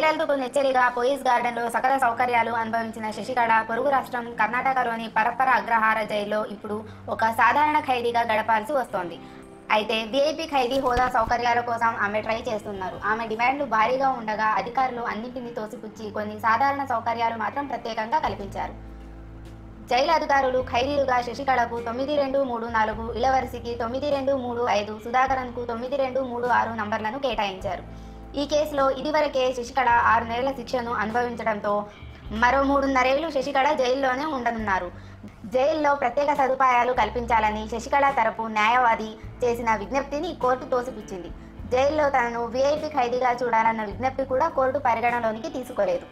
జయలలితకు నెచ్చెలిగా police గార్డెన్లో సకల సౌకర్యాలు అనుభవించిన శశికళ పొరుగు రాష్ట్రం కర్ణాటకలోని పరప్పర అగ్రహార జైల్లో ఇప్పుడు ఒక సాధారణ ఖైదీగా గడపాల్సి వస్తోంది. అయితే వీఐపీ ఖైదీ హోదా సౌకర్యాల కోసం ఆమె ట్రై చేస్తున్నారు. ఆమె డిమాండ్లు భారీగా ఉండగా అధికారులు అన్నింటినీ తోసిపుచ్చి కొన్ని సాధారణ సౌకర్యాలు మాత్రం ప్రత్యేకంగా కల్పించారు. జైలు అధికారులు ఖైదీలుగా శశికళకు 9234, ఇళవరసికి 9235, సుధాకరన్కు 9236 నంబర్లను కేటాయించారు. ఈ కేసులో ఇదివరకే శశికళ 6 నెలల శిక్షను అనుభవించడంతో మరో 3.5 ఏళ్లు శశికళ జైల్లోనే ఉండనున్నారు. జైల్లో ప్రత్యేక సదుపాయాలు కల్పించాలని శశికళ తరపు న్యాయవాది చేసిన విజ్ఞప్తిని కోర్టు తోసిపుచ్చింది. జైల్లో తనను వీఐపీ ఖైదీగా చూడాలన్న విజ్ఞప్తి కూడా కోర్టు పరిగణలోనికి తీసుకోలేదు.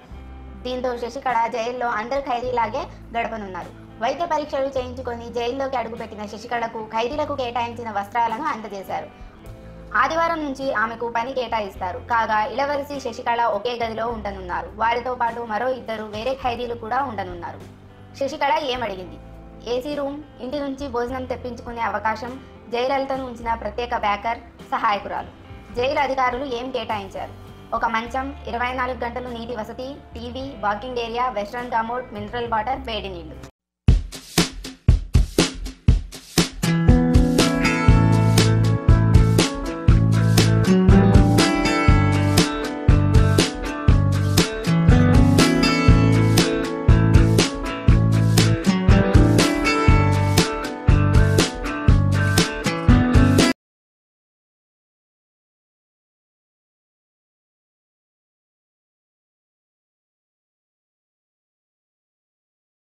దీంతో శశికళ జైల్లో అందరు ఖైదీలాగే గడపనున్నారు. వైద్య పరీక్షలు చేయించుకొని జైల్లోకి అడుగుపెట్టిన శశికళకు ఖైదీలకు కేటాయించిన వస్త్రాలను అందజేశారు. ఆదివారం నుంచి ఆమెకు పని కేటాయిస్తారు. కాగా ఇళవరసి, శశికళ ఒకే గదిలో ఉండనున్నారు. వారితో పాటు మరో 2 వేరే ఖైదీలు కూడా ఉండనున్నారు. శశికళ ఏమడిగింది? ఏసీ రూమ్, ఇంటి నుంచి భోజనం తెప్పించుకునే అవకాశం, జయలలితను ఉంచిన ప్రత్యేక బ్యాకర్, సహాయకురాలు. జైలు అధికారులు ఏం కేటాయించారు? ఒక మంచం, 24 గంటలు నీటి వసతి, TV, walking area, western commode, mineral water, వేడి నీళ్లు.